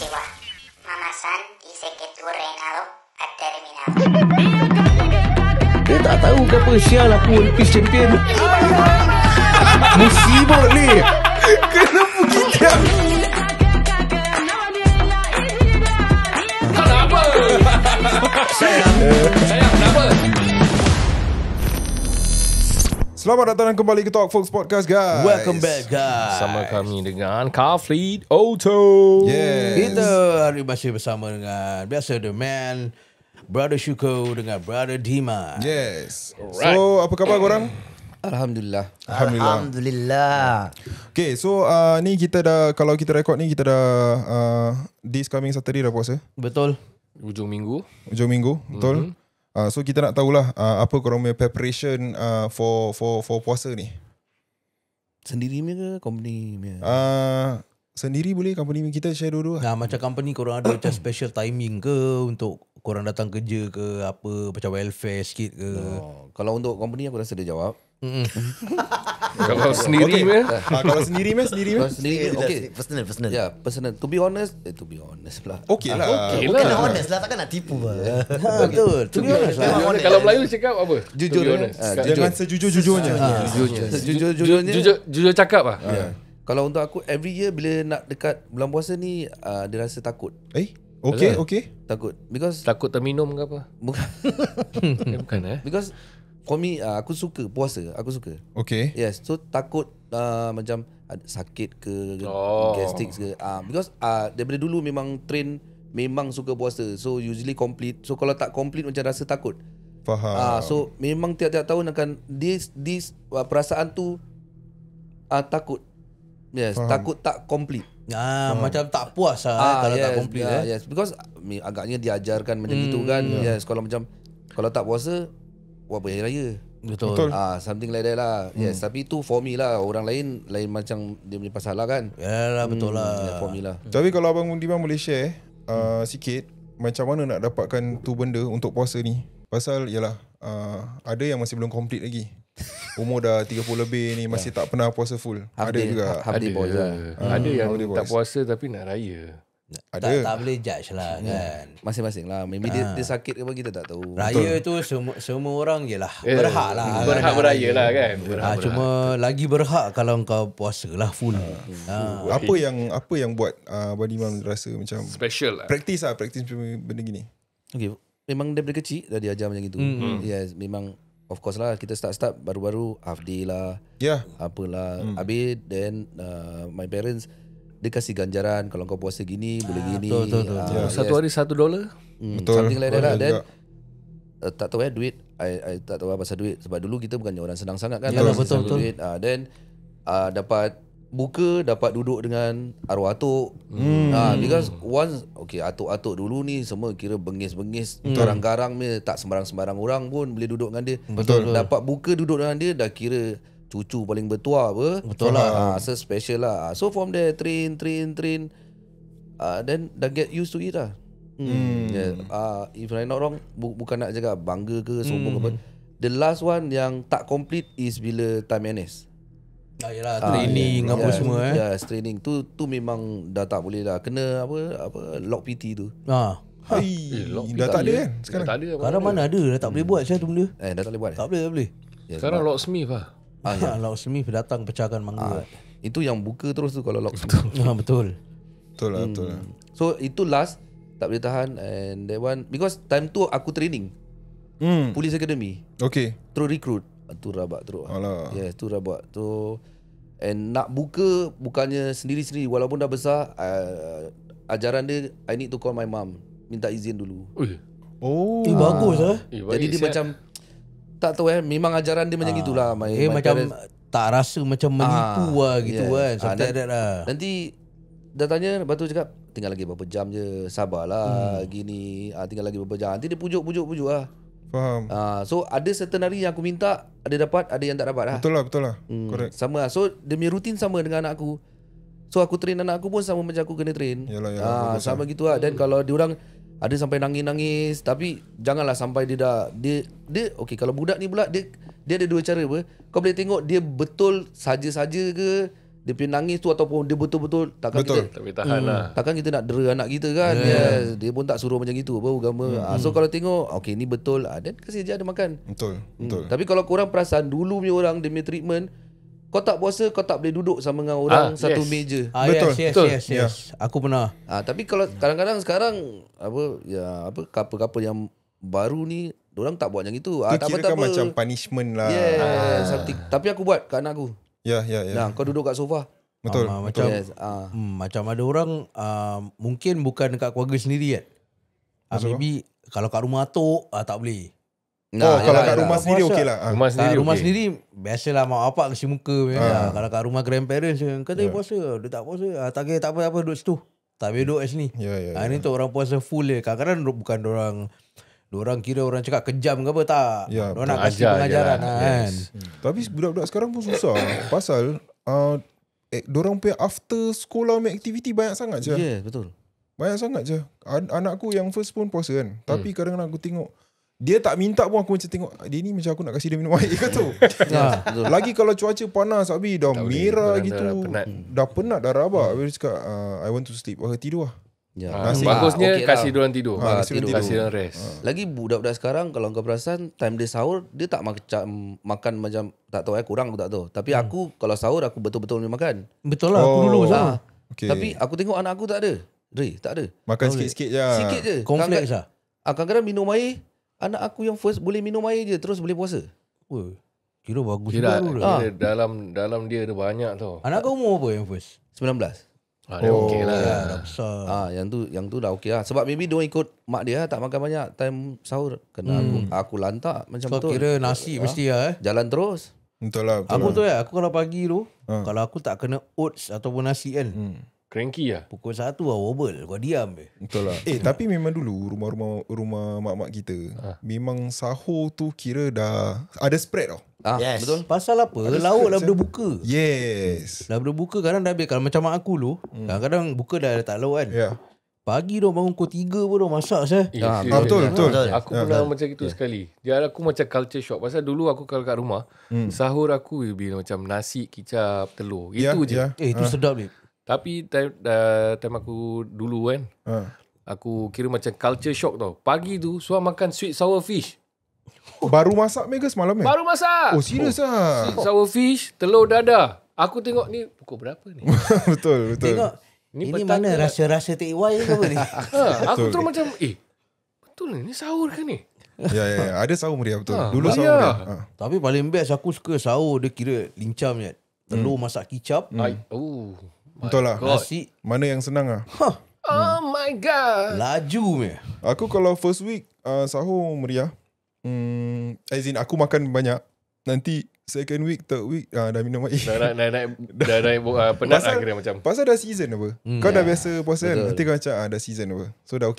Konnichiwa. Mama-san dice que tu reinado ha terminado. Dia tak tahu ke apa. Sial aku One Piece champion. Musibah ni. Kenapa kita? Kenapa? Sayang kenapa? Selamat datang kembali ke Talk Folks Podcast, guys. Welcome back, guys. Sama kami dengan Carfleet Auto. Yes. Kita hari masih bersama dengan biasa The Man, Brother Syuko dengan Brother Dima. Yes. Alright. So, apa khabar korang? Alhamdulillah. Alhamdulillah. Okay, so ni kita dah, kalau kita record ni, kita dah this coming Saturday dah puasa. Betul. Ujung minggu. Hujung minggu, betul? So kita nak tahulah apa korang punya preparation for puasa ni. Sendiri ke company punya? Sendiri boleh, company kita share dulu lah. Nah, macam company korang ada macam special timing ke untuk korang datang kerja ke apa, macam welfare sikit ke? Kalau untuk company aku rasa dia jawab. Kalau sendiri Okay. meh? Kalau sendiri meh? Kalau sendiri okay. Personal. Ya, personal. To be honest pula. Okay lah. Okay Bukan lah. honest lah, takkan nak tipu lah. Betul. To be honest lah. Kalau Melayu cakap apa? Jujur, To be honest. Jangan sejujur-jujurnya. Sejujurnya. Jujur cakap lah. Kalau untuk aku every year bila nak dekat bulan puasa ni dia rasa takut. Okay. Takut because Takut terminum ke apa? bukan Bukan because for me aku suka puasa, aku suka. Okay. Yes, so takut macam ada sakit ke gastric ke because daripada dulu memang train memang suka puasa. So usually complete. So kalau tak complete macam rasa takut. Faham. So memang tiap-tiap tahun akan this perasaan tu takut. Yes, Faham. takut tak complete. Macam tak puas lah kalau tak complete. Yes, because agaknya diajarkan macam gitu kan. Yes, kalau tak puasa buat apa hari raya. Betul. Something like that lah. Yes, tapi tu for me lah. Orang lain macam dia punya pasal lah kan. Yalah, betul lah. For me lah. Tapi kalau Abang Diman boleh share sikit macam mana nak dapatkan tu benda untuk puasa ni. Pasal yalah ada yang masih belum complete lagi. Umur dah 30 lebih ni masih tak pernah puasa full. Half Ada day, juga. half day boys lah. Ada yang Half day tak boys. puasa tapi nak raya. Ada. Tak boleh judge lah kan. Masing-masing lah. Maybe dia sakit ke apa kita tak tahu. Raya tu semua orang je lah berhak lah. Berhak beraya lah kan. Cuma lagi berhak kalau kau puasa lah full. Apa yang buat Abang Diman rasa macam Special lah. praktis benda gini. Okay. Memang daripada kecil dah diajar macam itu. Yes, memang of course lah kita start baru-baru half day lah. Ya. Apalah. Habis then my parents dia kasih ganjaran kalau kau puasa gini boleh gini. betul. Satu hari $1. Betul. Something like that lah. Betul Then juga. tak tahu duit. I tak tahu pasal duit sebab dulu kita bukannya orang senang sangat kan. Yalah, Pasal betul. duit. Then dapat buka, dapat duduk dengan arwah atuk. Because once atuk-atuk dulu ni semua kira bengis-bengis, garang-garang ni, tak sembarang-sembarang orang pun boleh duduk dengan dia. Betul. Dapat buka duduk dengan dia dah kira cucu paling bertuah apa. Betul lah. So special lah. So from there train then dah get used to it lah. If I'm not wrong, bukan nak cakap bangga ke sombong apa. The last one yang tak complete is bila time NS. Yalah, training apa semua Yes, training tu memang dah tak boleh lah. Kena apa lock PT tu. Dah tak ada kan sekarang? Tak ada. Sekarang mana ada, dah tak boleh buat saya tu benda. Dah tak boleh buat. Tak boleh. Yes, Sekarang locksmith lah. Laut Smith datang pecahkan mangga. itu yang buka terus tu kalau lock. Betul. Betul lah. So itu last tak boleh tahan. And that one because time tu aku training Police Academy Okay. terus recruit. Tu rabak terus. Alah. Yes, tu rabak. Tu and nak buka bukannya sendiri-sendiri walaupun dah besar. Ajaran dia I need to call my mom, minta izin dulu. Oh. Bagus lah. Jadi dia macam tak tahu memang ajaran dia macam gitulah. My Macam parents, tak rasa macam menipu lah gitu kan. Something like that lah. Nanti dah tanya, lepas tu cakap tinggal lagi berapa jam je, sabarlah gini. Tinggal lagi berapa jam. Nanti dia pujuk lah. Faham. So ada certain hari yang aku minta, ada dapat, ada yang tak dapat lah. Betul lah. Correct. Sama lah. So dia punya rutin sama dengan anak aku. So aku train anak aku pun sama macam aku kena train. Yalah, sama gitu lah. Dan kalau diorang ada sampai nangis-nangis, tapi janganlah sampai dia okay, kalau budak ni pula dia ada dua cara apa. Kau boleh tengok dia betul saja-saja ke dia punya nangis tu ataupun dia betul-betul takkan Betul. kita Tak boleh tahan lah. takkan kita nak dera anak kita kan. Yes, dia pun tak suruh macam gitu apa agama. So kalau tengok okay ni betul, then kasih je ada makan. Betul. Betul. Tapi kalau korang perasan dulu punya orang dia punya treatment, kau tak puasa kau tak boleh duduk sama dengan orang satu yes. meja. Betul, Betul. Yes. Ya. Aku pernah. Tapi kalau kadang-kadang sekarang couple-couple yang baru ni orang tak buat macam itu. Itu kira kan macam punishment lah. Something. Tapi aku buat kat anak aku. Ya. Nah, kau duduk kat sofa. Betul. Macam Yes. macam ada orang mungkin bukan dekat keluarga sendiri kan. Maybe kalau kat rumah atuk tak boleh. Kalau kat rumah sendiri Puasa. okey lah. Rumah Kat sendiri rumah okey. sendiri biasalah mak bapak kasi muka. Kalau kat rumah grandparents kau tak puasa, dia tak puasa. Tak kira tak apa duduk situ. Tak boleh duduk kat sini. Ya. Ini tu orang puasa full je. Kadang-kadang bukan dorang kira orang cakap kejam ke apa tak. Ya, Dorang nak betul. kasi Ajar je pengajaran lah. kan. Tapi budak-budak sekarang pun susah. Pasal dorang punya after sekolah punya aktiviti banyak sangat je. Yeah, betul. Banyak sangat je. Anakku yang first pun puasa kan. Tapi kadang-kadang aku tengok dia tak minta pun aku macam tengok dia ni macam aku nak kasi dia minum air ke tu. Betul. Lagi kalau cuaca panas habis dah Tak boleh, merah badan gitu. dah penat. Dah penat dah rabak. Habis cakap I want to sleep. Tidur lah. Ya. Nasi. Bagusnya okey kasih lah. diorang tidur. kasi diorang Kasih diorang rest. Lagi budak-budak sekarang kalau kau perasan time dia sahur dia tak macam makan macam tak tahu kurang aku tak tahu. Tapi aku kalau sahur aku betul-betul makan. Betul lah aku dulu sama. Okay. Tapi aku tengok anak aku tak ada. Tak ada. Makan sikit-sikit je. Sikit je. Cornflakes lah. Kadang-kadang minum air, anak aku yang first boleh minum air je terus boleh puasa. Weh, kira bagus Kira, juga tu. dalam dia ada banyak tau. Anak kau umur apa yang first? 19. Dia okey lah. Dah besar. Yang tu dah okey lah. Sebab maybe dia ikut mak dia tak makan banyak time sahur. Kena aku lantak macam Kau betul. kira nasi mesti lah Jalan terus. Betul lah. Betul Aku lah. tu aku kalau pagi tu, kalau aku tak kena oats ataupun nasi kan, Cranky lah. pukul 1 lah wobble. Kau diam je. Betul lah. Tapi memang dulu rumah mak-mak kita memang sahur tu kira dah ada spread tau. Yes. Betul. Pasal apa? Lauk dah berbuka. Yes. Dah berbuka kadang dah habis. Kalau macam mak aku dulu, kadang-kadang buka dah tak lauk kan. Ya. Pagi dah bangun pukul 3 pun dah masak saya. Betul. Aku pernah macam itu sekali. Dia aku macam culture shock. Pasal dulu aku kalau kat rumah, sahur aku bila macam nasi, kicap, telur. Itu je. Itu sedap ni. Tapi time aku dulu kan, aku kira macam culture shock tau. Pagi tu suam makan sweet sour fish. Baru masak ke semalam Baru masak. Oh serius lah. Sweet sour fish, telur dadah. Aku tengok ni pukul berapa ni? Betul. Tengok. Ni Ini petang mana ke? rasa-rasa take away ke apa ni? Aku terus macam betul ni sahur ke ni? Ya. Ada sahur meriah betul. Dulu ya. sahur meriah. Tapi paling best aku suka sahur dia kira lincam je. Telur masak kicap, Betul lah. nasi, Mana yang senang lah. Oh my god. laju je. Aku kalau first week sahur meriah. As in aku makan banyak. Nanti second week, third week dah minum air. Dah naik penat lah kira macam. Pasal dah season apa. Kau dah biasa puasa kan. Nanti kau macam dah season apa. So dah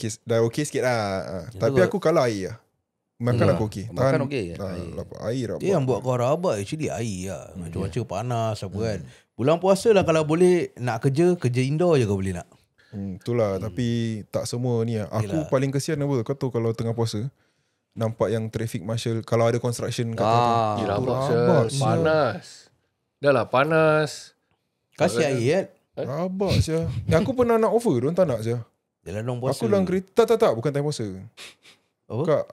okay sikit lah. Tapi aku kalah air lah. Makan aku okey. Makan okey. Air apa. Dia yang buat kau rabak actually air lah. Cuaca panas apa kan. Bulan puasa lah kalau boleh nak kerja indoor je kau boleh nak. Itulah. Tapi tak semua ni lah. Aku paling kesian apa. Kau tahu kalau tengah puasa. Nampak yang traffic marshal. Kalau ada construction kat atas. Rabak rabak, sial. Panas. Dah lah panas. Kasih air kan. Rabak siya. Aku pernah nak offer. Diorang tak nak siya. Jalan dong puasa. Aku dalam kereta. Tak. Bukan time puasa. Apa? Kak,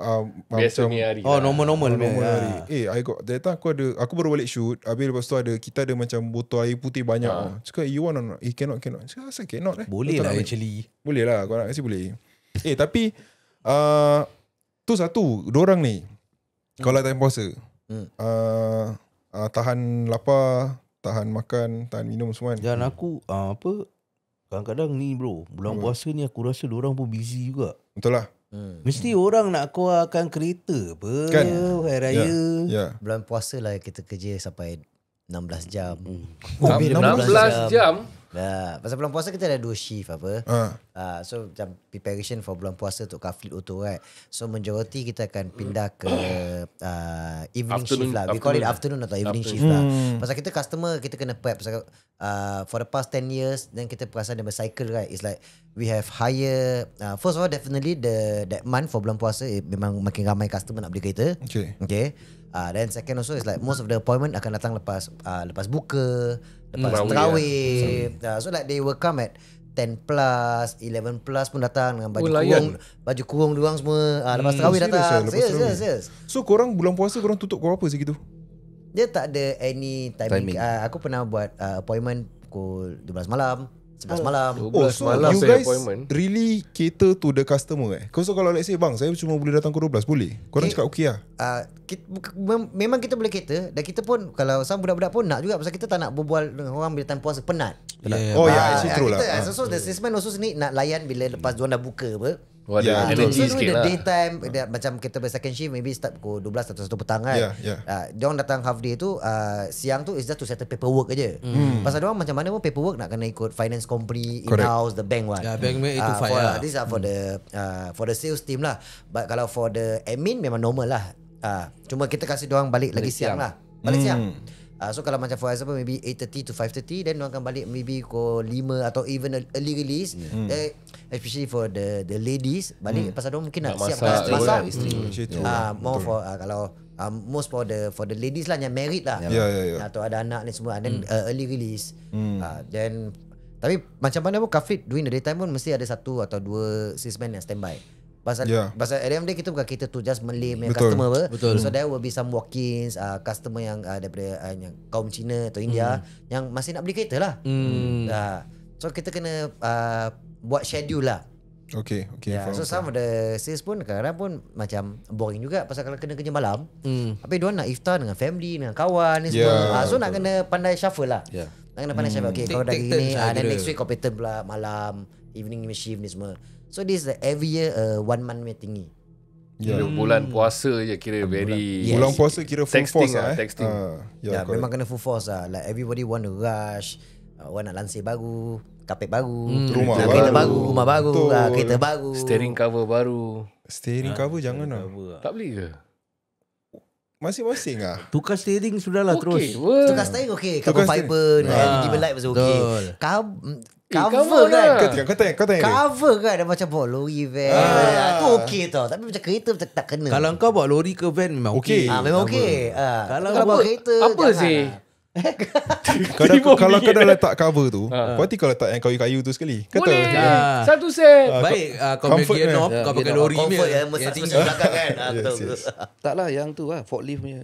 Biasa macam ni hari. Oh normal normal hari. I got that time aku baru balik shoot. Habis lepas tu kita ada macam botol air putih banyak. Cakap you want or not? Cannot. Cakap asal cannot Boleh Kau tak lah nak actually. Boleh lah. Kau nak kasi boleh. Tapi tu satu. Dorang ni kalau time puasa tahan lapar, tahan makan, tahan minum semua kan. Dan aku kadang-kadang ni bro, bulan puasa ni aku rasa diorang pun busy juga. Betul lah. Mesti orang nak keluarkan kereta apa Kan? hari raya. Ya. Bulan puasa lah kita kerja sampai 16 jam. 16 jam. Pasal bulan puasa kita ada 2 shift apa. So macam preparation for bulan puasa untuk kaflit auto right. So majority kita akan pindah ke evening shift lah. We call it afternoon atau evening shift lah. Pasal kita customer kita kena prep. Pasal for the past 10 years then kita perasan dia bercycle right. It's like we have higher first of all definitely that month for bulan puasa memang makin ramai customer nak beli kereta. Okay. Then second also is like most of the appointment akan datang lepas buka. Lepas terawih. So like they will come at 10 plus, 11 plus pun datang dengan baju kurung diorang semua. Lepas terawih datang. Serius. So korang bulan puasa korang tutup pukul apa segitu? Dia tak ada any timing. Aku pernah buat appointment pukul 12 malam, 11 malam. So you guys really cater to the customer So kalau let's say bang, saya cuma boleh datang pukul 12, boleh? Korang cakap okey lah? Memang kita boleh cater. Dan kita pun, kalau sama budak-budak pun nak juga. Pasal kita tak nak berbual dengan orang bila time puasa, penat. Actually true lah. So the salesman also ni nak layan bila lepas diorang dah buka apa. Energy so sikit the lah. daytime macam kita second shift maybe start pukul 12 atau 1 petang kan. Diorang datang half day tu, siang tu is just to settle paperwork aja. Pasal diorang macam mana pun paperwork nak kena ikut finance company, in-house, the bank one. Bank itu fine lah. These are for the sales team lah. But kalau for the admin memang normal lah. Cuma kita kasih diorang balik lagi siang lah. Balik siang. So kalau macam for example maybe 8:30 to 5:30, then diorang akan balik maybe pukul 5 atau even early release. Especially for the ladies balik pasal diorang mungkin nak siapkan masak. More for kalau most for the ladies lah yang married lah. Atau ada anak ni semua. Then early release. Then tapi macam mana pun Kafid during the daytime pun mesti ada 1 atau 2 salesman yang standby. Pasal at the end of the day kita bukan kita tu just Malay punya customer apa. So there will be some walk-ins, customer yang daripada yang kaum Cina atau India yang masih nak beli kereta lah. So kita kena buat schedule lah. Okay. So some of the sales pun kadang-kadang pun macam boring juga pasal kalau kena kerja malam. Tapi diorang nak iftar dengan family, dengan kawan ni semua. So nak kena pandai shuffle lah. Nak kena pandai shuffle. Okay, kalau dah gini then next week competitor pula malam, evening shift ni semua. So this is every year 1 month punya tinggi. Bulan puasa je kira very bulan puasa kira full force lah. Texting. Memang kena full force lah. Like everybody want to rush. Orang nak lansir baru, kapet baru, kereta baru, rumah baru, kereta baru, steering cover baru. Steering cover jangan lah. Tak beli ke? Masing-masing lah. Tukar steering sudahlah terus. Tukar steering okey. Carbon fiber, LED light masih okey. Cover kan. Kau tanya cover kan dah macam bawa lori van. Tu okey tau. Tapi macam kereta macam tak kena. Kalau kau bawa lori ke van memang okey. Memang okey. Kalau bawa kereta apa sih? Kalau kau dah letak cover tu, berarti kau letak yang kayu-kayu tu sekali. Kata satu set. Baik kau pergi knob, kau pakai lori ni. Yang tinggi belakang kan. Taklah yang tu lah forklift punya.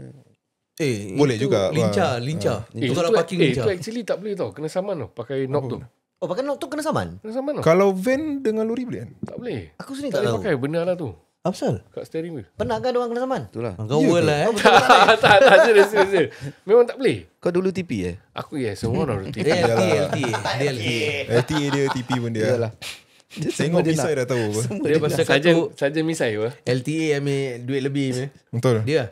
Boleh juga. Lincah. Itu kalau parking lincah. Itu actually tak boleh tau. Kena saman tau pakai knob tu. Oh, pakai knob tu kena saman? Kena saman tau. Kalau van dengan lori boleh kan? Tak boleh. Aku sendiri tak tak tahu. pakai benda lah tu. Apa pasal? Kat steering wheel. Pernah kan diorang kena saman? Itulah. Kau world lah Tak serius. Memang tak boleh. Kau dulu TP Aku semua orang TP. LTA dia TP pun dia. Yalah. Tengok misai dah tahu apa. Dia pasal saja misai apa. LTA ambil duit lebih ni. Betul. Dia.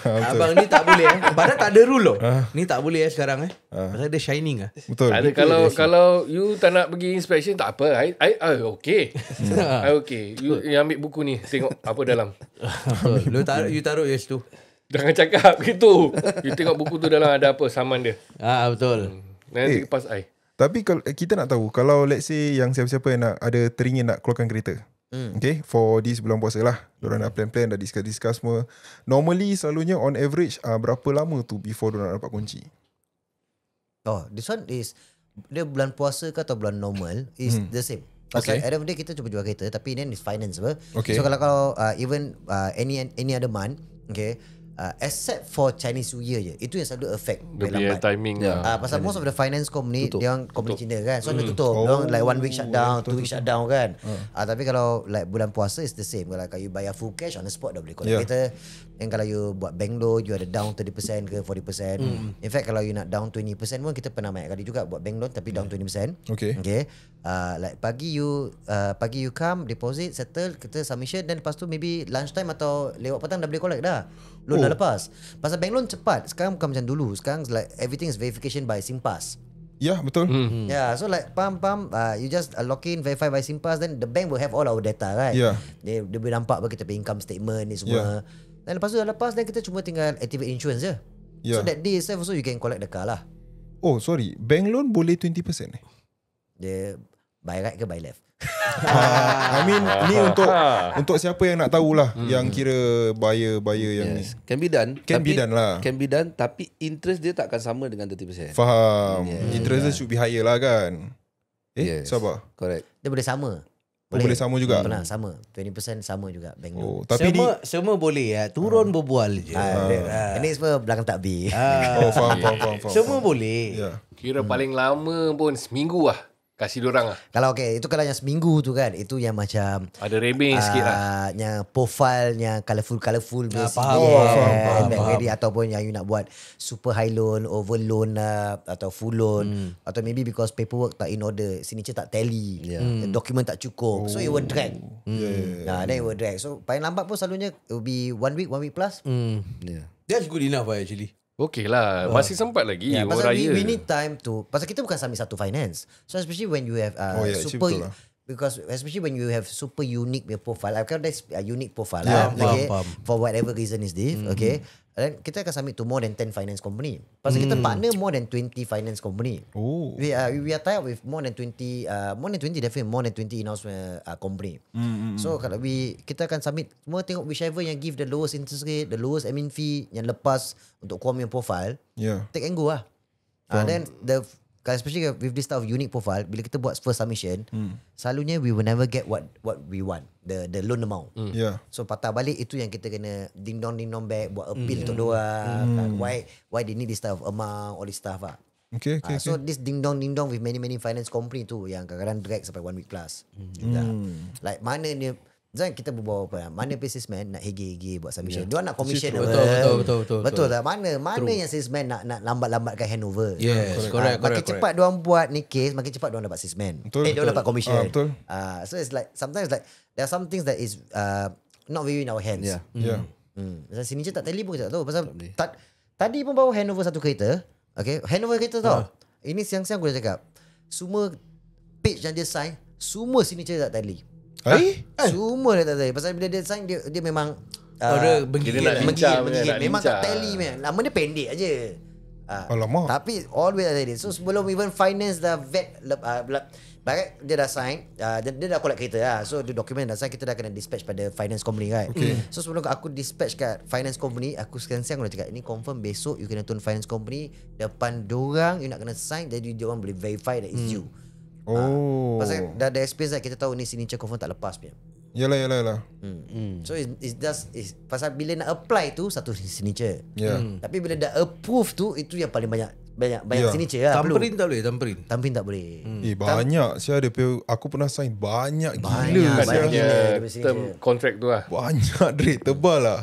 Abang ni tak boleh padahal tak ada rule Ni tak boleh sekarang pasal dia shining Betul. Ada kalau you tak nak pergi inspection tak apa. I okay. I okay. You ambil buku ni tengok apa dalam. You taruh yes tu. Jangan cakap gitu. You tengok buku tu dalam ada apa saman dia. Betul. Nanti lepas I. Tapi kalau kita nak tahu, kalau let's say yang siapa-siapa yang nak ada teringin nak keluarkan kereta, okay, for this bulan puasa lah, diorang nak plan-plan, dah discuss semua. Normally selalunya on average berapa lama tu before diorang dapat kunci? This one is dia bulan puasa ke atau bulan normal is the same. Pasal at the end of the day kita cuba jual kereta, tapi then is finance apa. So kalau even any other month, okay, except for Chinese New Year je, itu yang selalu affect dia punya timing pasal most of the finance company dia orang company Cina kan, so dia tutup. Dia orang like 1 week shutdown, 2 week shutdown kan. Tapi kalau like bulan puasa is the same. Kalau you bayar full cash on the spot dah boleh collect kereta. And kalau you buat bank loan, you ada down 30% ke 40%. In fact kalau you nak down 20% pun kita pernah banyak kali juga buat bank loan tapi down 20%. Okay. Like pagi you come deposit, settle, kita submission, dan lepas tu maybe lunchtime atau lewat petang dah boleh collect dah. Loan dah lepas. Pasal bank loan cepat. Sekarang bukan macam dulu. Sekarang like everything is verification by SingPass. Ya, betul. So like you just lock in, verify by SingPass, then the bank will have all our data, right? Dia boleh nampak apa kita pay income statement ni semua. Dan lepas tu dah lepas, then kita cuma tinggal activate insurance je. So that day itself also you can collect the car lah. Oh sorry, bank loan boleh 20%? Dia buy right ke buy left? I mean ni untuk siapa yang nak tahulah, yang kira buyer yang ni. Can be done. Can be done lah. Can be done, tapi interest dia tak akan sama dengan 30%. Faham. Interest dia should be higher lah kan. Yes. Sabar. Correct. Dia boleh sama. Boleh sama juga. Pernah sama. 20% sama juga bank loan. Oh, tapi semua boleh ya. Turun berbual je. Ini semua belakang takbir. faham. Semua boleh. Ya. Kira paling lama pun seminggu lah. Kasih diorang lah. Kalau itu kalau yang seminggu tu kan, itu yang macam Ada rebeng sikit lah. yang profile yang colourful faham. ready, ataupun yang you nak buat super high loan, over loan atau full loan, atau maybe because paperwork tak in order, signature tak tally, dokumen tak cukup, so it will drag. Then it will drag. So paling lambat pun selalunya it will be 1 week plus. That's good enough actually. Okey lah. Masih sempat lagi. Yeah, Orang pasal raya. we need time to, pasal kita bukan submit satu finance. So especially when you have super, betul lah. because especially when you have super unique profile, I call that's a unique profile. Faham. For whatever reason is this, okay. And kita akan submit to more than 10 finance company. Pasal kita partner more than 20 finance company. Oh. We are tied up with more than 20 definitely more than 20 in-house company. So kalau kita akan submit semua, tengok whichever yang give the lowest interest rate, the lowest admin fee yang lepas untuk core punya profile. Take and go lah. Then especially with this type of unique profile, bila kita buat first submission, selalunya we will never get what we want, the loan amount. So patah balik, itu yang kita kena ding dong back, buat appeal untuk diorang. Why they need this type of amount, all this stuff lah. Okay. So this ding dong with many finance company tu yang kadang-kadang drag sampai 1 week plus. Like mana ni, Zan, kita berbual apa? Mana salesman nak hege buat submission? Dia nak commission apa? Betul tak? Mana yang salesman nak lambat-lambatkan handover? Yes, correct. Makin cepat diorang buat ni case, makin cepat diorang dapat salesman. Diorang dapat commission. Betul. So it's like sometimes like there are some things that is not very in our hands. Pasal signature tak tally pun kita tak tahu. Pasal tadi pun baru handover satu kereta. Okay, handover kereta tau. Ini siang-siang aku dah cakap. Semua page yang dia sign, semua signature tak tally. Semua dia tak tally. Pasal bila dia sign, dia memang dia menggigit. Memang tak tally man. Nama dia pendek aja. Alamak. Tapi always tak tally. So sebelum even finance dah vet, dia dah sign, dia dah collect kereta lah. So the document dah sign, kita dah kena dispatch pada finance company kan. So sebelum aku dispatch kat finance company, aku siang-siang aku dah cakap, ini confirm besok you kena turun finance company, depan dorang you nak kena sign, jadi diorang boleh verify that it's you. Pasal dah ada experience lah, kita tahu ni signature confirm tak lepas punya. Yalah. So it's pasal bila nak apply tu satu signature. Tapi bila dah approve tu, itu yang paling banyak signature lah. Tampering tak boleh, Tampering tak boleh. Banyak saya ada aku pernah sign banyak gila. Banyak gila term contract tu lah. Banyak duit tebal lah.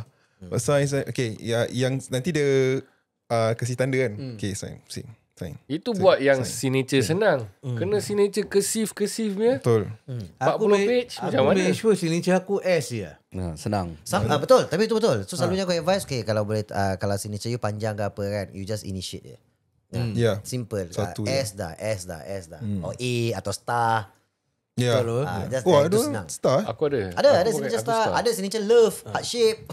Sign. Okay, yang nanti dia kasih tanda kan. Okay, sign. Itu buat yang signature senang. Kena signature kesif punya. Betul. 40 page macam mana? Aku make sure signature aku S je. Senang. Betul, tapi itu betul. So selalunya aku advise, okay, kalau boleh, kalau signature you panjang ke apa kan, you just initiate je. Simple. Satu S dah. Or A atau star. Just ada senang. star. Aku ada. Ada signature star, ada signature love, heart shape.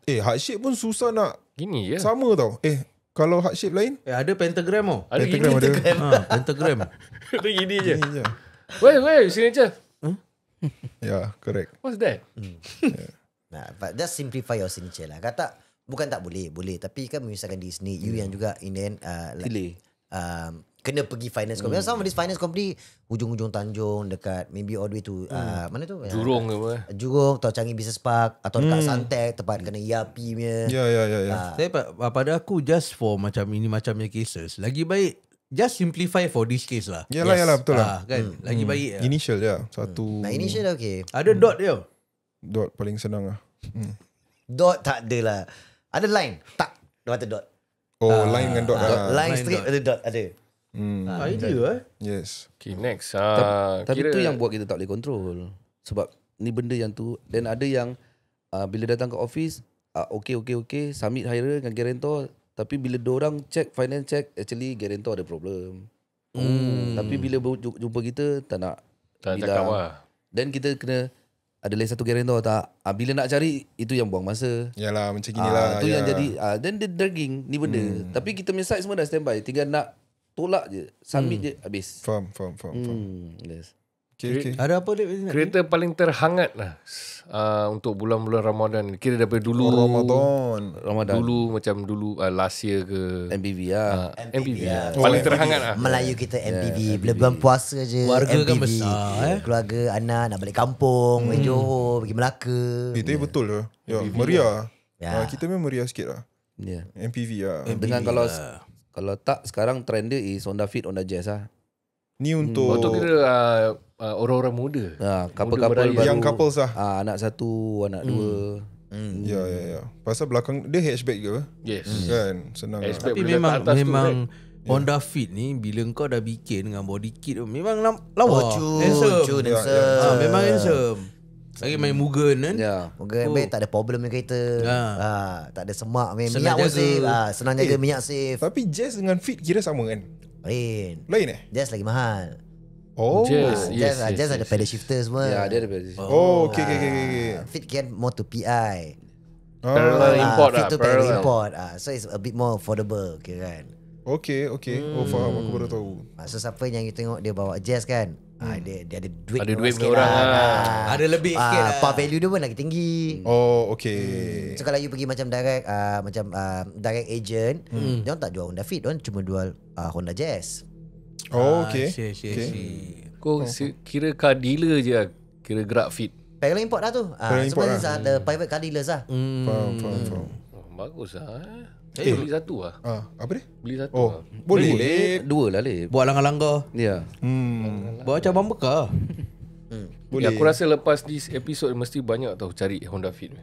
Heart shape pun susah nak Gini je. sama tau. Kalau heart shape lain, Ada pentagram tau. Ada pentagram gini. ada. Pentagram. Ada gini je. Ini je. Wait, signature. Correct. What's that? But just simplify your signature lah. Kata bukan tak boleh, tapi kan menyusahkan diri sendiri. You yang juga in the end kena pergi finance company. Some of this finance company hujung-hujung Tanjung, dekat maybe all the way to mana tu? Jurong ke apa? Jurong atau Changi Business Park atau dekat Suntec, tempat kena ERP punya. Ya. Saya pada aku just for macam ini macamnya cases, lagi baik just simplify for this case lah. Yalah betul lah. Kan? Lagi baik. Initial je. Satu. Initial dah okay. Ada dot dia. Dot paling senang lah. Dot tak ada lah. Ada line. Tak. Dia kata dot. Line dengan dot lah. Line straight ada dot. Ada. Idea Yes. Okay, next. Tapi tu yang buat kita tak boleh control. Sebab ni benda yang tu. Dan ada yang bila datang ke office, okay, submit hire dengan guarantor. Tapi bila diorang check, finance check, actually guarantor ada problem. Tapi bila jumpa kita, tak nak cakap lah. Dan kita kena ada lagi satu guarantor tak. Bila nak cari, itu yang buang masa. Yalah macam gini lah. Itu yang jadi. Then dia dragging ni benda. Tapi kita punya side semua dah standby. Tinggal nak tolak je. Submit je habis. Faham. Yes. Okay. Ada apa dia? Kereta paling terhangat lah untuk bulan-bulan Ramadan. Kira daripada dulu. Ramadan. Dulu last year ke. MPV lah. MPV. MPV. Paling terhangat lah. Melayu kita MPV. Bila bulan puasa je Keluarga MPV. kan besar, Keluarga anak nak balik kampung, pergi Johor, pergi Melaka. Itu betul lah. Ya, meriah. Ya. Kita memang meriah sikit lah. Ya. MPV lah. Dengan kalau tak sekarang trend dia is Honda Fit, Honda Jazz lah. Ni untuk Itu kira orang-orang muda. Couple-couple baru. yang couples lah. Anak satu, anak dua. Ya. Pasal belakang dia hatchback ke? Yes. Kan? Senang lah. Hatchback Tapi boleh letak atas tu, memang kan? Honda Fit ni bila kau dah bikin dengan body kit tu, memang lawa. Cun, Memang handsome. Lagi main Mugen kan. Ya. Moga baik tak ada problem dengan kereta. Tak ada semak. Senang Minyak pun jaga. safe. Senang jaga minyak safe. Tapi Jazz dengan Fit kira sama kan? Lain. Lain Jazz lagi mahal. Oh. Jazz. Jazz ada pedal shifter semua. Ya, dia ada beza. Oh, okay. Fit kan more to PI. Parallel import Fit lah. tu parallel Parallel. import. So it's a bit more affordable kan. Okay. Oh, faham. Aku baru tahu. So siapa yang you tengok dia bawa Jazz kan, dia ada duit. Ada duit sikit dengan orang Ada lebih sikit lah. Par value dia pun lagi tinggi. Oh, okay. So kalau you pergi macam direct direct agent, dia orang tak jual Honda Fit, dia orang cuma jual Honda Jazz. Oh, okay. Kau kira car dealer je lah. Kira gerak Fit. Parallel import lah tu. import Sebenarnya ada private car dealers lah. Faham. Bagus lah. Beli satu lah. Apa dia? Beli satu Oh, lah. boleh. Dua lah Lip. Buat langgar-langgar. Ya. Buat macam bumper car. Boleh. Aku rasa lepas this episode mesti banyak tau cari Honda Fit.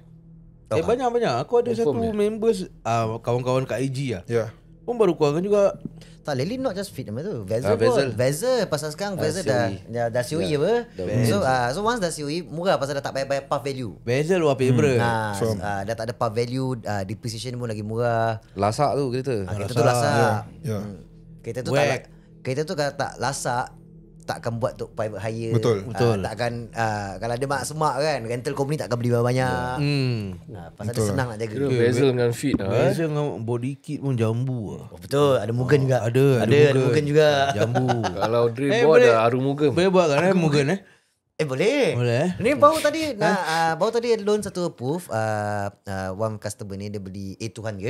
Banyak-banyak. Aku ada satu Confirm members kawan-kawan kat IG lah. Ya. Pun baru keluarkan juga. Tak, lately not just Fit nama tu. Vezel Vezel. pun. Vezel. Pasal sekarang Vezel dah COE apa. So once dah COE, murah pasal dah tak payah par value. Bezel wallpaper. Dah tak ada par value, depreciation pun lagi murah. Lasak tu kereta. Kereta tu lasak. Ya. Kereta tu kalau tak lasak, takkan buat untuk private hire. Betul. Takkan kalau dia mak semak kan, rental company takkan beli banyak. Pasal dia senang nak jaga. Kira Bezel dengan Fit lah. Bezel dengan body kit pun jambu lah. Betul, ada Mugen juga. Ada Mugen juga. Jambu. Kalau Dream boleh. ada Arumugam. Boleh buat kan Mugen Boleh. Boleh. Ni baru tadi baru tadi loan satu approve. One customer ni dia beli A200.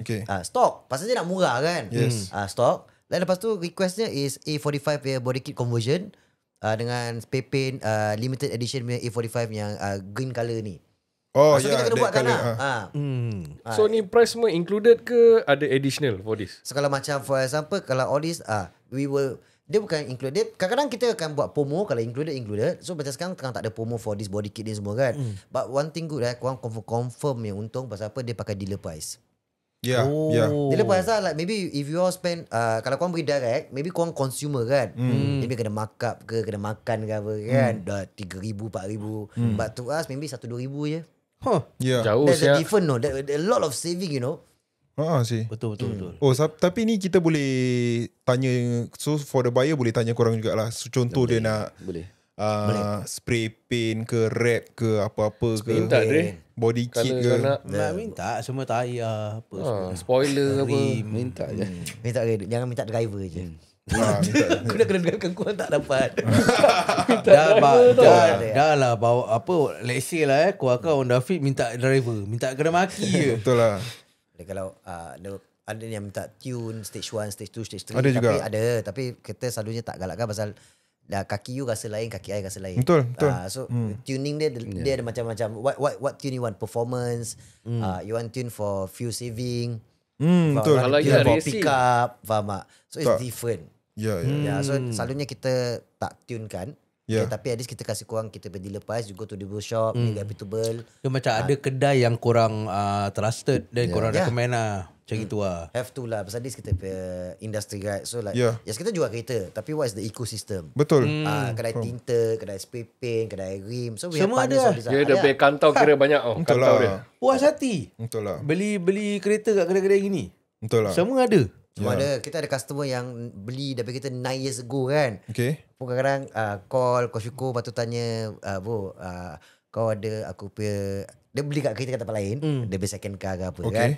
Okay. Stock. Pasal dia nak murah kan. Yes. Stock. Dan lepas tu requestnya is A45 punya body kit conversion dengan spray paint limited edition punya A45 yang green colour ni. Oh, So ya. kita kena that buatkan colour, lah. So ni price semua included ke ada additional for this? So kalau macam for example kalau all this we will, dia bukan included. Kadang-kadang kita akan buat promo. Kalau included. So macam sekarang tengah tak ada promo for this body kit ni semua kan. But one thing good korang confirm yang untung. Pasal apa? Dia pakai dealer price. Ya. Dealer price lah, like maybe if you all spend kalau korang beli direct, maybe korang consumer kan, maybe kena markup ke, kena makan ke apa kan, dah 3,000 4,000. But to us maybe 1-2,000 je. Ya. Jauh There's a siap. different a lot of saving, you know. Sih. Betul. Oh, tapi ni kita boleh tanya. So for the buyer boleh tanya korang jugalah. So, contoh dia nak Boleh. spray paint ke, wrap ke, apa-apa ke, Minta Dre. body kit Kalau ke. kau nak Nak minta semua tayar apa semua. spoiler apa. Minta je. Minta jangan minta driver je. Minta. Aku dah kena driver korang tak dapat. Dah lah bawa apa, let's say lah keluarkan Honda Fit minta driver, minta kena maki je. Betul lah. Kalau ada yang minta tune stage 1, stage 2, stage 3. Ada juga. Tapi kita selalunya tak galakkan pasal dah kaki you rasa lain, kaki I rasa lain. Betul. So tuning dia ada macam-macam. What tune you want? Performance. You want tune for fuel saving. Betul. Kalau Tune you for racing. pick up. Faham tak? So it's different. Ya. So selalunya kita tak tune kan. Yeah. Tapi at least kita kasih korang, kita beli dealer price, you go to the workshop, ni reputable. Dia macam ada kedai yang korang trusted dan korang recommend lah. Macam itu lah. Have to lah. Pasal this kita punya industry right. So like yes kita jual kereta, tapi what is the ecosystem? Betul. Kedai tinta, kedai spray paint, kedai rim. So we Semua have partners ada. all this. Dia punya kantau kira banyak Betul kantau dia. lah. Puas hati. Betul lah. Beli kereta kat kedai-kedai gini. Betul lah. Semua ada. Semua ada. Kita ada customer yang beli daripada kita 9 years ago kan. Okay. Pun kadang-kadang call, kau syukur, lepas tu tanya, bro, kau ada aku punya, dia beli kat kereta kat tempat lain, dia beli second car ke apa kan.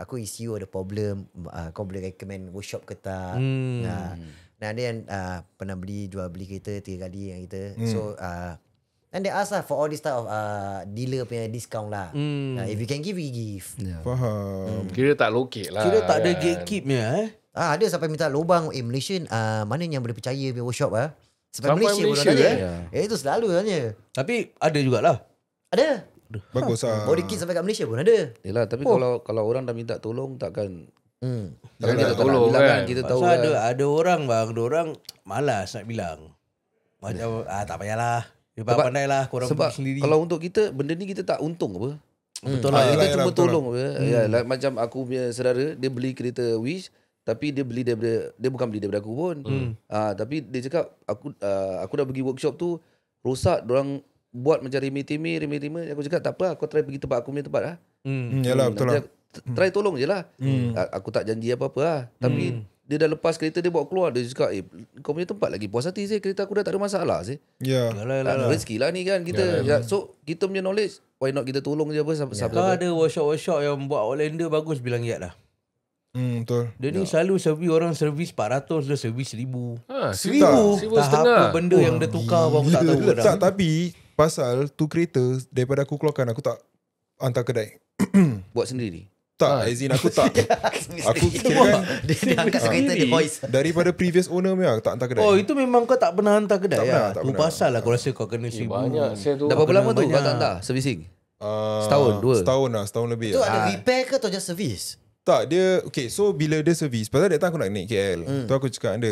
Aku ECU ada problem, kau boleh recommend workshop ke tak. Dan ada yang pernah jual beli kereta 3 kali yang kita. So and they ask lah for all this type of dealer punya discount lah. If you can give, we give. Faham. Kira tak lokek lah. Kira tak ada kan. gatekeepnya Ada sampai minta lubang. Malaysia mana yang boleh percaya punya workshop Sampai Sampai Malaysia Malaysia, pun ada. Itu selalu tanya. Tapi ada jugalah. Ada. Bagus lah. Body kit sampai kat Malaysia pun ada. Yelah, tapi kalau orang dah minta tolong takkan Jangan kita tak tolong, nak bilang kan. kita tahu Pasal lah. ada orang bang, ada orang malas nak bilang. Macam tak payahlah. Dia pandai lah korang Sebab pergi sendiri. kalau untuk kita benda ni kita tak untung apa. Betul Ah, lah. yelah, Kita cuma betul tolong apa. Ya, like, macam aku punya saudara dia beli kereta Wish tapi dia beli daripada dia bukan beli daripada aku pun. Tapi dia cakap aku dah pergi workshop tu rosak, dorang buat macam remeh-temeh. Aku cakap tak apa, aku try pergi tempat aku punya tempat lah. Yalah, betul lah. Try tolong je lah. Aku tak janji apa-apa lah. Tapi dia dah lepas kereta dia bawa keluar. Dia cakap kau punya tempat lagi puas hati sih. Kereta aku dah tak ada masalah sih. Ya. Rezeki lah ni kan kita. So kita punya knowledge, why not kita tolong je apa. Kau ada workshop-workshop yang buat Outlander bagus, bilang Yat lah. Betul. Dia ni selalu orang servis 400, dia servis 1000. RM1,000 Tak setengah. apa benda yang dia tukar pun aku tak tahu Tak, kadang. tapi pasal tu kereta daripada aku keluarkan, aku tak hantar kedai. Buat sendiri. Tak, as in aku tak. Aku kira kan Dia angkat kereta dia voice. daripada previous owner punya aku tak hantar kedai. Oh, itu memang kau tak pernah hantar kedai Tak pernah, lah. tak Tu pernah. pasal lah kau rasa kau kena 1000. Banyak saya tu. Dah berapa lama tu banyak. kau tak hantar servicing? Ah, setahun, dua? Setahun lebih Tu lah. ada repair ke atau just service? Tak, dia okay, so bila dia service, pasal that time aku nak naik KL. Tu aku cakap ada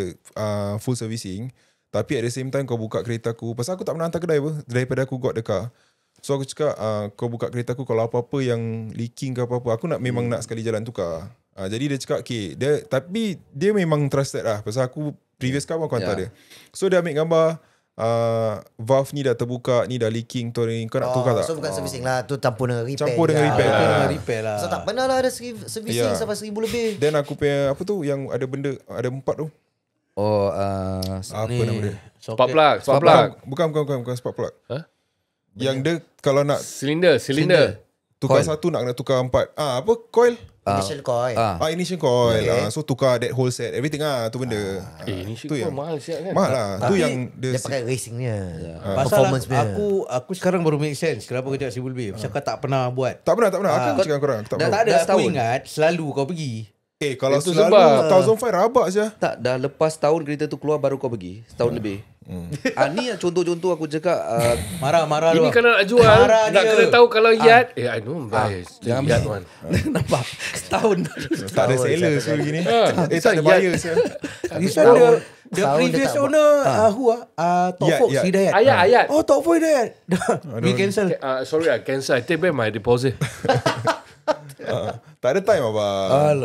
full servicing, tapi at the same time kau buka kereta aku, pasal aku tak pernah hantar kedai apa daripada aku got the car. So aku cakap kau buka kereta aku, kalau apa-apa yang leaking ke apa-apa, aku memang nak sekali jalan tukar. Jadi dia cakap okay, tapi dia memang trusted lah, pasal aku previous car pun aku hantar dia. So dia ambil gambar valve ni dah terbuka, ni dah leaking, tu ni kau nak tukar tak? So bukan servicing lah. Tu campur dengan repair. Campur dengan juga. repair. Kena repair lah. So tak pernah lah ada servicing Ya. sampai 1000 lebih. Then aku punya apa tu yang ada benda, ada 4 tu. Oh Apa nama dia? Spark plug. Bukan spark plug. Huh? Yang dia kalau nak Silinder. tukar Coil. satu nak tukar 4. Apa coil? Initial coil. Ignition coil. Okay. So tukar that whole set, everything tu benda. Ini tu syukur yang mahal siap kan. mahal lah. Tu Tapi yang Dia pakai racingnya. Pasal Performance punya. aku sekarang baru make sense kenapa kau cakap 1000 lebih. Pasal kau tak pernah buat. tak pernah. Aku cakap korang, aku tak Tak pernah. ada, Dah aku setahun. ingat selalu kau pergi. Kalau Itu selalu sebab- 1005 rabak saja. tak, dah lepas tahun kereta tu keluar baru kau pergi. Setahun lebih. Ni yang contoh-contoh aku cakap Marah-marah Ini lu. kalau nak jual, Marah nak dia. kena tahu kalau Yat. I know buy Yat one. nampak setahun. Tak ada seller so gini. Tak ada Yat. buyer saya. This one the Setahun dia previous tak owner who Top Yat, Fox Yat. Hidayat. Ayat. Oh, Top Fox Hidayat. We cancel. Sorry, I cancel. I take back my deposit. Tak ada time abang.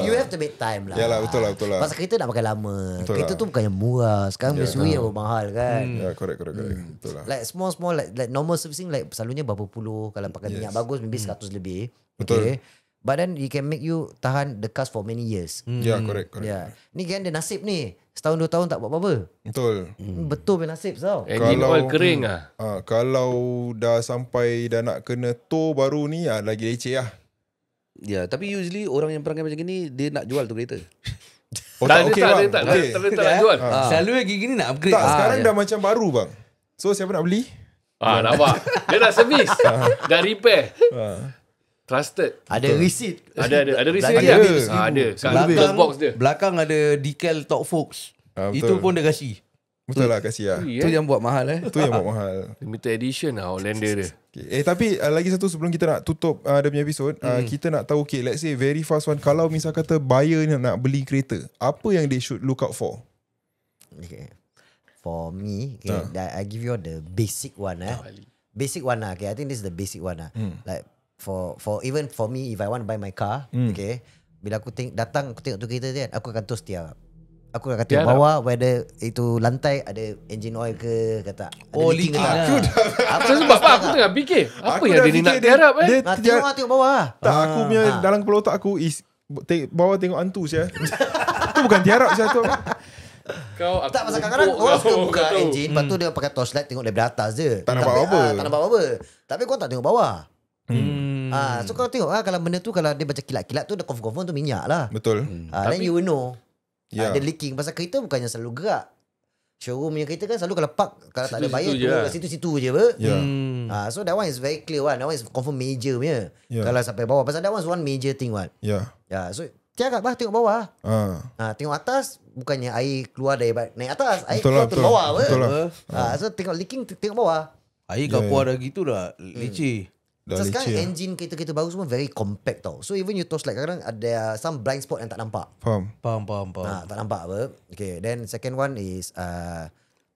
You have to make time lah. Yalah, betul lah. Pasal kereta nak pakai lama. Betul Kereta lah. tu bukan yang murah. Sekarang Missouri yang mahal kan. Ya, correct. Betul lah. Like small like normal servicing like selalunya berapa puluh. Kalau pakai minyak bagus maybe 100 lebih. Betul. Okay. But then it can make you tahan the cars for many years. Ya, correct. Ya. Ni kan dia nasib ni. Setahun 2 tahun tak buat apa-apa. Betul. Betul punya nasib tau. Engine Kalau- oil kering ah. Kalau dah sampai dah nak kena tow baru ni lagi leceh lah. Ya, tapi usually orang yang perangai macam ni dia nak jual tu kereta. Oh, Tak, okey, dia bang. tak Okey. nak jual. Selalu lagi gini nak upgrade. Tak, sekarang ya. dah macam baru bang. So siapa nak beli? Nampak. Dia nak servis. Dah repair. Trusted. Ada receipt. Ada receipt Lagi ada. ada. Ada. Kat Belakang, glove box dia. belakang ada decal Top Fox. Betul. Itu pun dia kasih. Betul lah, kasih lah. Tu yang buat mahal Tu yang buat mahal. Limited edition Outlander dia. Okay. Tapi lagi satu sebelum kita nak tutup dia punya episod, kita nak tahu, okay, let's say very fast one, kalau misal kata buyer ni nak beli kereta, apa yang they should look out for? Okay. For me, okay, I give you the basic one. Basic one lah. Okay, I think this is the basic one lah. Like for even for me, if I want to buy my car, okay, bila aku datang aku tengok tu kereta dia, aku akan terus tiap. Aku akan tengok bawah whether itu lantai ada engine oil ke kata. Oh, leaking lah. Sebab aku tengah fikir apa Aku yang dah dia ni fikir nak tiarap Tengok bawah. Tak, aku punya dalam kepala otak aku is bawah tengok hantu saya. Tu bukan tiarap saya tu. Kau Tak pasal kadang-kadang orang suka buka engine, lepas tu dia pakai torchlight tengok daripada atas je. Tak nampak apa-apa. Tak nampak apa-apa. Tapi kau tak tengok bawah. So kau tengok kalau benda tu kalau dia macam kilat-kilat tu dia confirm tu minyak lah. Betul. Then you will know. Ya. Dia leaking. Pasal kereta bukannya selalu gerak. Showroom punya kereta kan selalu kalau park, kalau tak ada bayar, Situ-situ je turun lah. kat situ-situ je apa. Ya. So that one is very clear one. That one is confirm major punya. Yeah. Kalau sampai bawah. Pasal that one is one major thing one. Ya. So tiap bah tengok bawah. Tengok atas, bukannya air keluar dari naik atas. Air Betul lah, keluar tu betul. bawah apa. Betul lah. So tengok leaking, tengok bawah. Air kapur dah gitu dah. Leceh. Dah So sekarang leceh lah. engine kereta-kereta baru semua very compact tau. So even you toast like kadang ada some blind spot yang tak nampak. Faham. Faham. Tak nampak apa. Okay, then second one is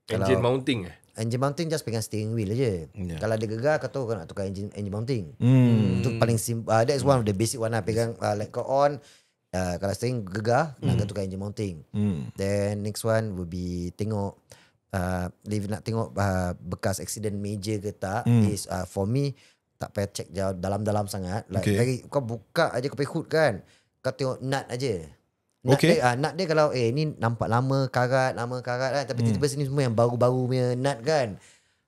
Engine mounting engine mounting just pegang steering wheel aje. Kalau ada gegar kau tahu kau nak tukar engine mounting. Itu paling simple. That is one of the basic one lah. Pegang like kau on kalau steering gegar nak tukar engine mounting. Then next one will be tengok if nak tengok bekas accident major ke tak is for me tak payah check jauh dalam-dalam sangat. Like very, kau buka aja kau pay hood kan. Kau tengok nut aja. Nut dia, nut dia kalau ni nampak lama karat kan. Tapi tiba-tiba sini semua yang baru-baru punya nut kan.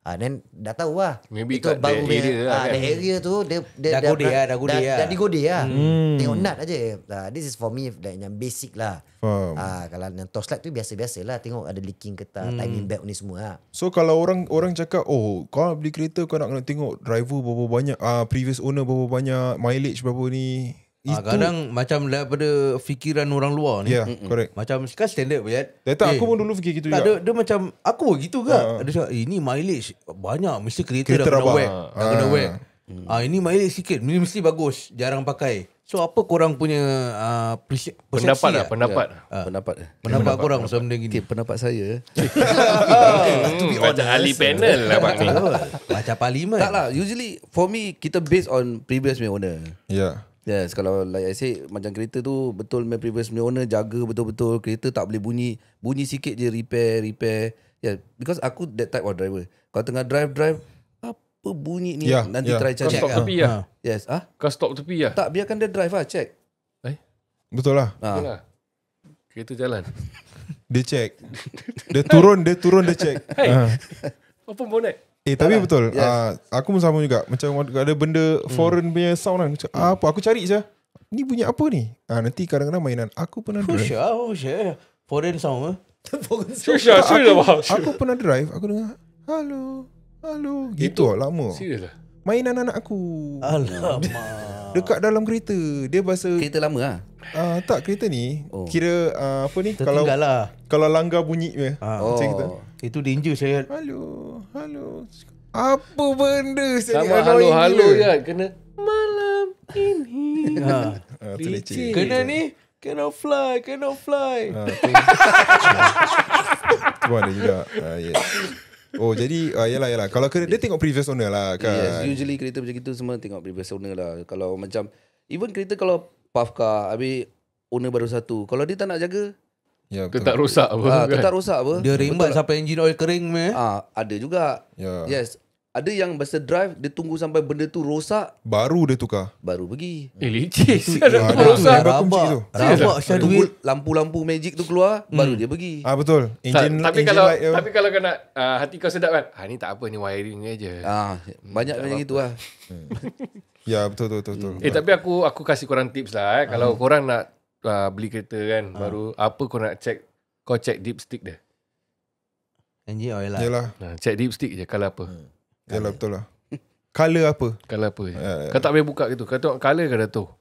Then dah tahu lah. Maybe itu kat baru the area lah kan. The area tu dia Dah godeh lah. Dah digodeh lah. Tengok nut aja. This is for me yang basic lah. Faham. Kalau yang torchlight tu biasa-biasa lah. Tengok ada leaking ke tak, timing belt ni semua lah. So kalau orang cakap, oh kau beli kereta kau nak kena tengok driver berapa banyak, previous owner berapa banyak, mileage berapa ni. Kadang macam daripada fikiran orang luar ni. Ya, correct. Macam kan standard je. Tak, aku pun dulu fikir gitu Tak, juga. dia macam aku pun gitu ke. Dia cakap ini mileage banyak, mesti kereta dah kena rabak. wet. Dah kena wet. Ini mileage sikit, ni mesti bagus, jarang pakai. So apa korang punya persepsi Pendapat Pendapat korang pasal benda gini. Okay, pendapat saya Macam ahli panel lah bang ni. Macam parlimen. tak lah, usually for me kita based on previous punya owner. Ya. Yes, kalau like I say macam kereta tu betul my previous punya owner jaga betul-betul, kereta tak boleh bunyi sikit je repair. Yeah, because aku that type of driver. Kalau tengah drive apa bunyi ni, nanti try Kau cari. stop tepi lah. Yes, Kau stop tepi lah. tak, biarkan dia drive lah, check. Betul lah. Betul lah. Kereta jalan. Dia check. Dia turun dia check. Hey, open bonnet. Tapi betul. Aku pun sama juga. Macam ada benda foreign punya sound kan. Macam, apa? Aku cari je. Ni bunyi apa ni? Nanti kadang-kadang mainan. Aku pernah drive. Syah. Foreign sound Susah bang. Aku pernah drive. Aku dengar. Halo. Gitu lah lama. Serius lah. Mainan anak aku. Alamak. Dekat dalam kereta. Dia bahasa. Kereta lama lah. Tak, kereta ni. Kira apa ni? Tertinggal lah. Kalau langgar bunyi dia. Macam kita. Itu danger saya. Halo. Apa benda saya Sama halo ya. Kena malam ini. tu leceh. Kena ni cannot fly. Tu ada juga. Yes. Oh jadi yalah. Kalau dia tengok previous owner lah kan. Yes, usually kereta macam itu semua tengok previous owner lah. Kalau macam even kereta kalau puff car habis owner baru satu, kalau dia tak nak jaga, Ya, Dia betul. tak rosak apa kan. tetap rosak apa. Dia rembat sampai engine oil kering meh. Ada juga. Ya. Yes. Ada yang masa drive dia tunggu sampai benda tu rosak Baru dia tukar. baru pergi. Licin. Ada ada rosak. tu. Aku macam tu. Rabak saya duit. Lampu-lampu magic tu keluar baru dia pergi. Betul. Engine light dia. Tapi kalau kau nak hati kau sedap kan. Ni tak apa, ni wiring aja. Banyak macam gitu lah. Ya betul. Tapi aku kasih korang tips lah. Kalau korang nak beli kereta kan, baru apa kau nak check, kau check dipstick dia. Engine oil lah. Yalah. Check dipstick je kalau apa. Yalah betul lah. Color apa? Kalau apa je. Kau tak boleh buka gitu. Kau tengok colour kau dah tahu.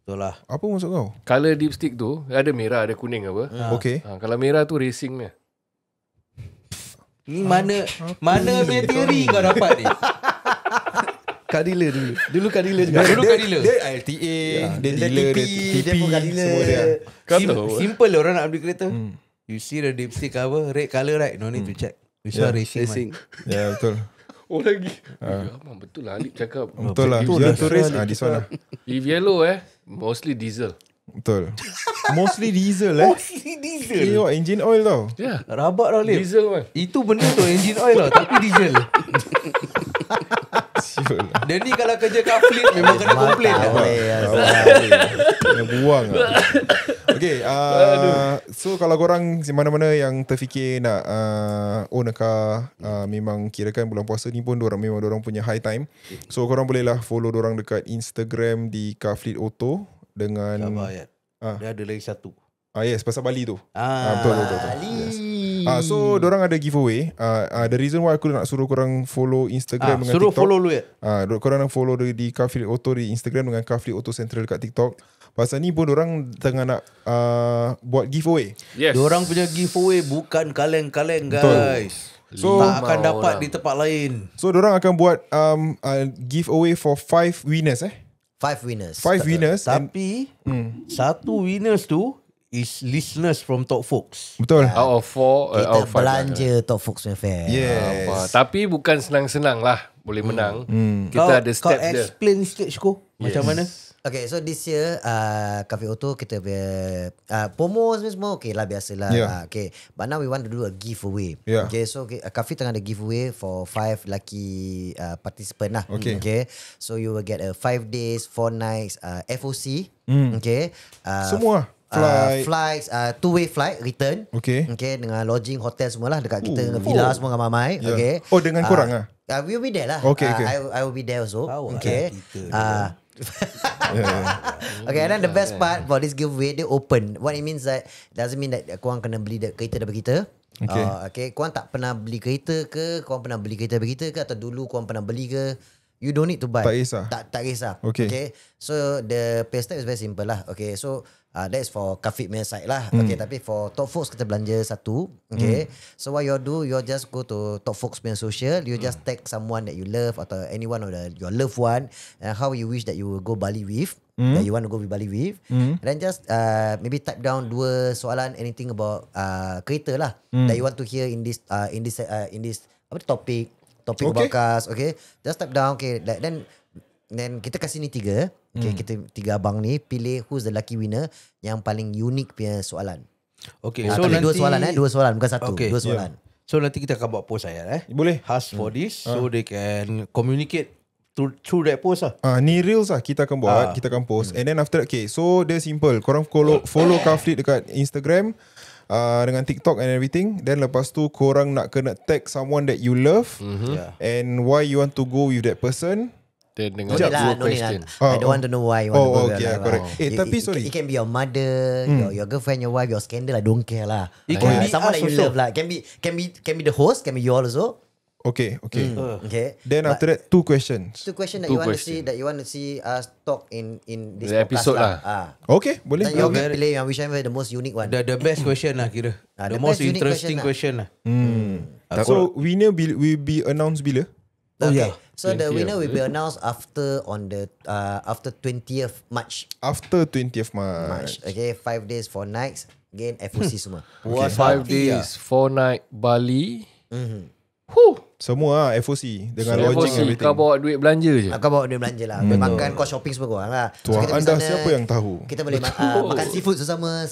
Betul lah. Apa maksud kau? Colour dipstick tu ada merah, ada kuning apa. Okay. Kalau merah tu racing ni. Ni mana punya teori kau dapat ni? Car dealer dulu. Dulu car dealer juga. Dulu kat dealer. Dia LTA, dia dealer, dia dia TP, pun kat dealer. semua dia. Kau tahu. Simple lah orang nak beli kereta. You see the dipstick cover, red colour right? No need to check. This one racing. Ya betul. Oh lagi. Betul lah Alip cakap. Betul lah. Dia turis this one lah. If yellow mostly diesel. Betul. Mostly diesel Diesel. Tengok engine oil tau. Ya. Rabak tau Lip. Diesel man. Itu benda tu engine oil tau, tapi diesel. Siul. Dia ni kalau kerja car fleet memang kena komplain Tak tau. boleh. Kena buang lah. Okay, so kalau korang mana-mana yang terfikir nak own a car, memang kirakan bulan puasa ni pun memang dorang punya high time. So korang bolehlah follow dorang dekat Instagram di Car Fleet Auto dengan Sabar Ayat. Dia ada lagi satu. Yes, pasal Bali tu. Ah. Betul. So dorang ada giveaway. The reason why aku nak suruh korang follow Instagram dengan Suruh TikTok. follow lu ya. Korang nak follow di Car Fleet Auto di Instagram dengan Car Fleet Auto Central kat TikTok. Pasal ni pun dorang tengah nak buat giveaway. Yes. Diorang punya giveaway bukan kaleng-kaleng guys. So tak akan dapat di tempat lain. So dorang akan buat giveaway for 5 winners 5 winners. 5 winners. Tapi satu winners tu is listeners from Top Folks. Betul. Out of 4 Kita out of 5 belanja Top Folks punya fair. Yes. Tapi bukan senang-senang lah boleh menang. Kita ada Kau steps dia. explain sikit Syukur. Macam mana? Okay, so this year Cafe Auto kita punya promo semua okay lah, biasalah. Yeah. Okay, but now we want to do a giveaway. Yeah. Okay, so Cafe tengah ada giveaway for 5 lucky participant lah. Okay. So you will get a 5 days 4 nights FOC. Okay. Semua flights, 2-way flight return. Okay. Okay, dengan lodging hotel semualah dekat kita dengan villa semua ramai-ramai. Yeah. Okay. Oh, dengan korang lah? We will be there lah. Okay. I will be there also. Awak Okay. kita Okay, and then the best part for this giveaway, dia open. What it means that doesn't mean that korang kena beli kereta daripada kita. Okay, korang tak pernah beli kereta ke, korang pernah beli kereta daripada kita ke, atau dulu korang pernah beli ke, you don't need to buy. Tak kisah. Tak kisah. Okay. So the pay step is very simple lah. Okay, so that is for Kafid punya side lah. Okay, tapi for Top Folks kita belanja satu. Okay. So what you do, you just go to Top Folks punya social, you just tag someone that you love atau anyone of your loved one and how you wish that you will go Bali with. That you want to go with Bali with. And then just maybe type down 2 soalan, anything about kereta lah that you want to hear in this apa tu, topic about cars. Okay, just type down. Okay, then kita kasih ni 3. Okay, kita 3 abang ni pilih who's the lucky winner yang paling unik punya soalan. Okay, So so nanti 2 soalan 2 soalan bukan satu. Okay. 2 soalan. So nanti kita akan buat post ayat Boleh. Khas for this, so they can communicate through that post lah. Ni reels lah kita akan buat, kita akan post. And then after that, okay, so dia simple. Korang follow Car Fleet dekat Instagram dengan TikTok and everything. Then lepas tu korang nak kena tag someone that you love and why you want to go with that person. Then dengan No need 2 lah. question. I don't want to know why you want to go with okay, your correct. life. Tapi sorry. It can be your mother, your girlfriend, your wife, your scandal. I don't care lah. It can be someone us that you also. love lah. Can be the host. Can be you all also. Okay. Okay. Then after that, 2 questions. 2 question that Two you want to see us talk in this The episode podcast lah. Okay, boleh. Then you pilih yang which one the most unique one. The best question lah kira. the The most best unique interesting question lah. So winner will be announced bila? Okay. yeah. So the 20th, winner will be announced after 20th March. After 20th March. Okay, 5 days 4 nights. Again FOC semua. Puas 5 hati days 4 night Bali. Semua FOC dengan lodging FOC, everything. kau bawa duit belanja je. Kau bawa duit belanja lah. Makan, kau shopping semua korang lah. Tuan kita anda pergi sana, siapa yang tahu? Kita boleh makan seafood bersama,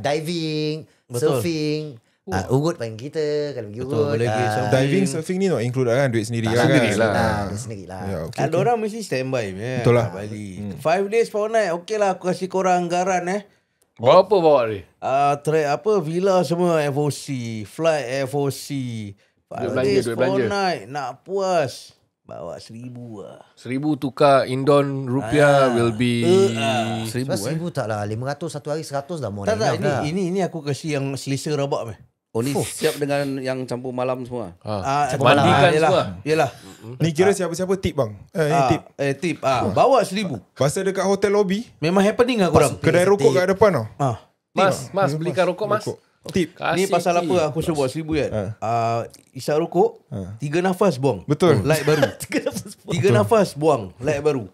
diving, surfing. Urut panggil kita kalau pergi urut. boleh pergi surfing. Diving, surfing ni not include kan, duit sendiri kan. Duit sendiri lah. Ya, okay. Kan orang mesti standby Betul lah. Bali. 5 days 4 night. Okay lah, aku kasih korang anggaran Berapa bawa ni? Villa semua FOC, flight FOC. 5 belanja, days duit 4 belanja. night. Nak puas, bawa 1,000 lah. 1,000 tukar Indon rupiah will be 1,000 tak lah. 500 satu hari 100 dah more Tak than enough dah. ini aku kasih yang selesa rabak meh. Oh ni siap dengan yang campur malam semua. mandikan semua. Yelah. Ni kira siapa-siapa tip bang. Tip. Tip. Bawa 1,000. Pasal dekat hotel lobby, Memang happening lah korang. kedai rokok kat depan tau. Mas belikan rokok mas. Rokok. Tip. Ni Kasih pasal tip. apa aku suruh buat 1,000 kan. Isap rokok, 3 nafas buang. Betul. Light baru. 3 nafas buang. Light baru.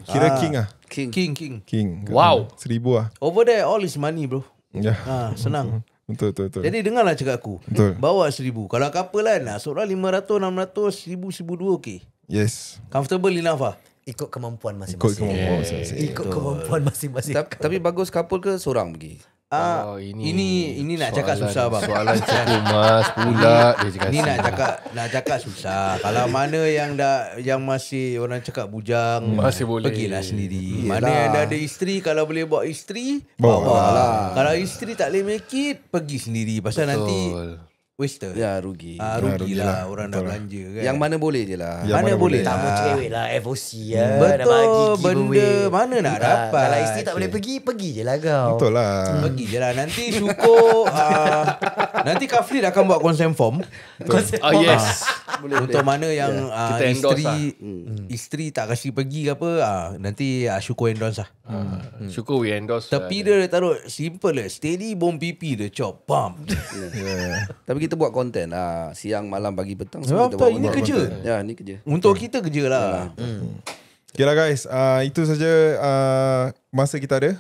Kira king lah. King. Wow. 1,000 lah. Over there all is money bro. Ya. Senang. Betul. Jadi dengarlah cakap aku. Betul. Bawa 1,000. Kalau couple kan, seorang 500, 600, 1,000, 1,200 okay. Yes. Comfortable enough lah. Ikut kemampuan Ikut masing-masing. kemampuan. Ikut kemampuan masing-masing. Tapi bagus couple ke seorang pergi? Ini nak cakap susah bang. Soalan cukup mas pula dia cakap. Ni nak cakap susah. Kalau mana yang masih orang cakap bujang, Masih boleh. pergilah sendiri. Mana yang dah ada isteri, kalau boleh bawa isteri, Bawa bawa lah. Kalau isteri tak boleh make it, pergi sendiri. Pasal nanti Waster. Ya rugi. Rugi lah. rugilah. Orang dah belanja kan. Yang mana boleh je lah. Yang mana boleh Tak mau lah. cerewet lah FOC ya. Betul, Dah bagi benda giveaway. mana nak dapat. Kalau isteri tak boleh pergi je lah kau. Betul lah. Pergi je lah. Nanti syukur nanti Kaflid akan buat consent form. Yes. Untuk mana yang Kita endorse isteri tak kasih pergi ke apa, nanti syukur endorse lah. Syukur we endorse. Tepi dia taruh simple lah. Steady bom pipi dia chop. Bam. Tapi kita buat konten siang, malam, pagi, petang Sebab kita betul, buat ini konten. kerja. Ya, ni kerja. Untuk kita kerja lah. Okay lah guys, itu saja masa kita ada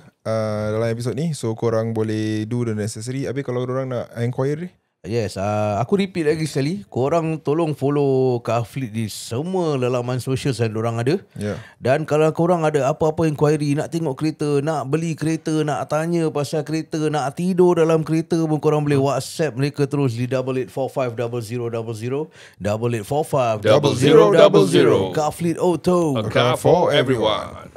dalam episod ni. So korang boleh do the necessary. Habis kalau korang nak inquiry, Yes, aku repeat lagi sekali. Korang tolong follow Kaflid di semua laman sosial yang dorang ada. Ya. Dan kalau korang ada apa-apa inquiry, nak tengok kereta, nak beli kereta, nak tanya pasal kereta, nak tidur dalam kereta pun, korang boleh WhatsApp mereka terus di 8845 0000 8845 0000. Kaflid Auto. A car for everyone.